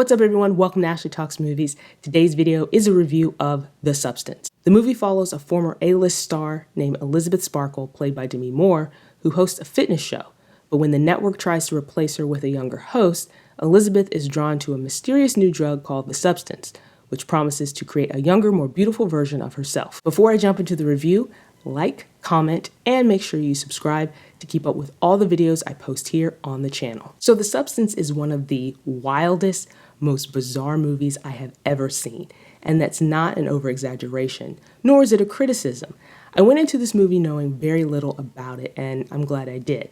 What's up everyone, welcome to Ashley Talks Movies. Today's video is a review of The Substance. The movie follows a former A-list star named Elizabeth Sparkle, played by Demi, who hosts a fitness show. But when the network tries to replace her with a younger host, Elizabeth is drawn to a mysterious new drug called The Substance, which promises to create a younger, more beautiful version of herself. Before I jump into the review, like, comment, and make sure you subscribe to keep up with all the videos I post here on the channel. So The Substance is one of the wildest, most bizarre movies I have ever seen. And that's not an over-exaggeration, nor is it a criticism. I went into this movie knowing very little about it, and I'm glad I did.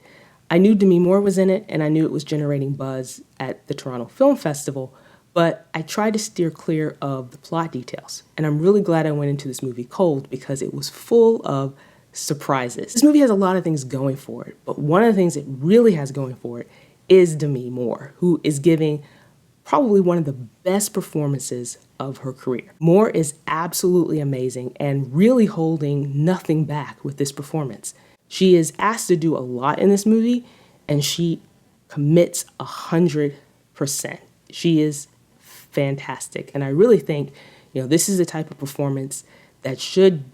I knew Demi was in it, and I knew it was generating buzz at the Toronto Film Festival, but I tried to steer clear of the plot details. And I'm really glad I went into this movie cold because it was full of surprises. This movie has a lot of things going for it, but one of the things it really has going for it is Demi, who is giving probably one of the best performances of her career. Moore is absolutely amazing and really holding nothing back with this performance. She is asked to do a lot in this movie, and she commits 100%. She is fantastic, and I really think, this is the type of performance that should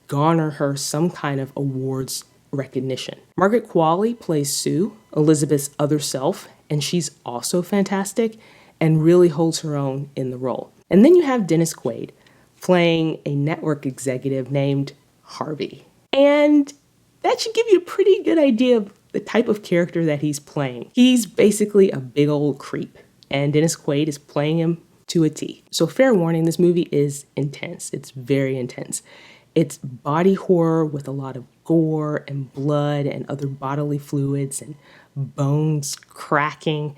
garner her some kind of awards recognition. Margaret Qualley plays Sue, Elizabeth's other self, and she's also fantastic and really holds her own in the role. And then you have Quaid playing a network executive named Harvey. And that should give you a pretty good idea of the type of character that he's playing. He's basically a big old creep, and Quaid is playing him to a T. So fair warning, this movie is intense. It's very intense. It's body horror with a lot of gore and blood and other bodily fluids and bones cracking.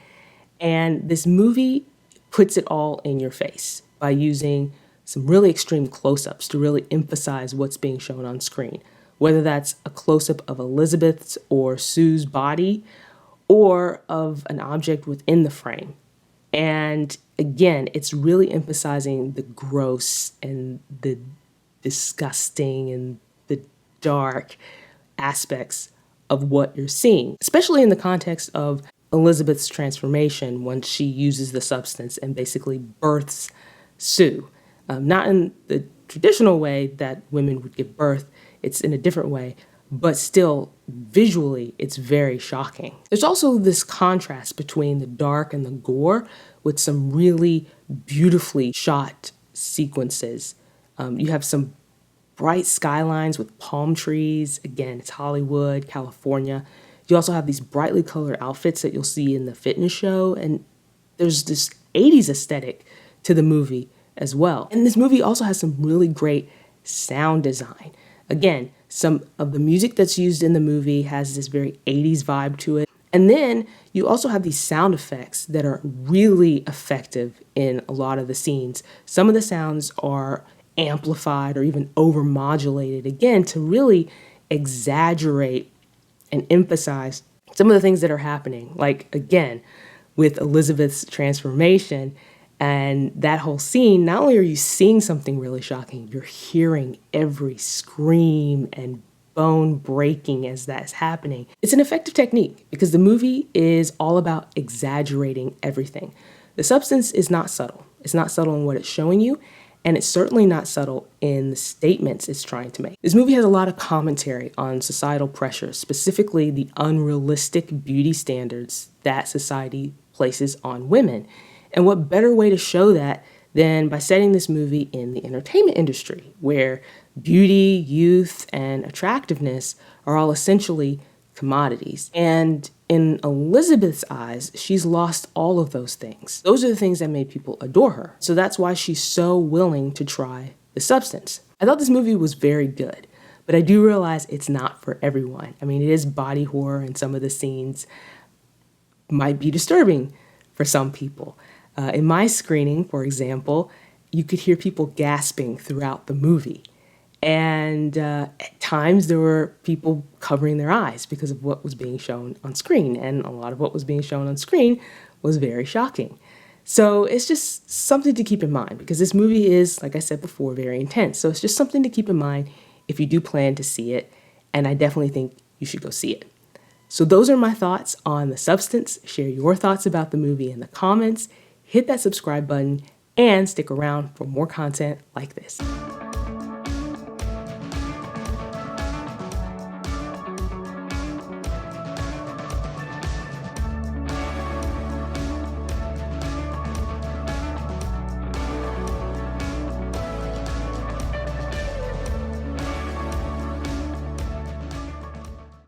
And this movie puts it all in your face by using some really extreme close-ups to really emphasize what's being shown on screen, whether that's a close-up of Elizabeth's or Sue's body or of an object within the frame. And again, it's really emphasizing the gross and the disgusting and the dark aspects of what you're seeing, especially in the context of Elizabeth's transformation when she uses the substance and basically births Sue. Not in the traditional way that women would give birth, it's in a different way, but still visually it's very shocking. There's also this contrast between the dark and the gore with some really beautifully shot sequences. You have some bright skylines with palm trees. Again, it's Hollywood, California. You also have these brightly colored outfits that you'll see in the fitness show. And there's this 80s aesthetic to the movie as well. And this movie also has some really great sound design. Again, some of the music that's used in the movie has this very 80s vibe to it. And then you also have these sound effects that are really effective in a lot of the scenes. Some of the sounds are amplified or even overmodulated, again, to really exaggerate and emphasize some of the things that are happening. Like, again, with Elizabeth's transformation and that whole scene, not only are you seeing something really shocking, you're hearing every scream and bone breaking as that's happening. It's an effective technique because the movie is all about exaggerating everything. The Substance is not subtle. It's not subtle in what it's showing you, and it's certainly not subtle in the statements it's trying to make. This movie has a lot of commentary on societal pressures, specifically the unrealistic beauty standards that society places on women. And what better way to show that than by setting this movie in the entertainment industry, where beauty, youth, and attractiveness are all essentially commodities. And in Elizabeth's eyes, she's lost all of those things. Those are the things that made people adore her. So that's why she's so willing to try The Substance. I thought this movie was very good, but I do realize it's not for everyone. I mean, it is body horror, and some of the scenes might be disturbing for some people. In my screening, for example, you could hear people gasping throughout the movie. And at times there were people covering their eyes because of what was being shown on screen. And a lot of what was being shown on screen was very shocking. So it's just something to keep in mind because this movie is, like I said before, very intense. So it's just something to keep in mind if you do plan to see it. And I definitely think you should go see it. So those are my thoughts on The Substance. Share your thoughts about the movie in the comments. hit that subscribe button, and stick around for more content like this.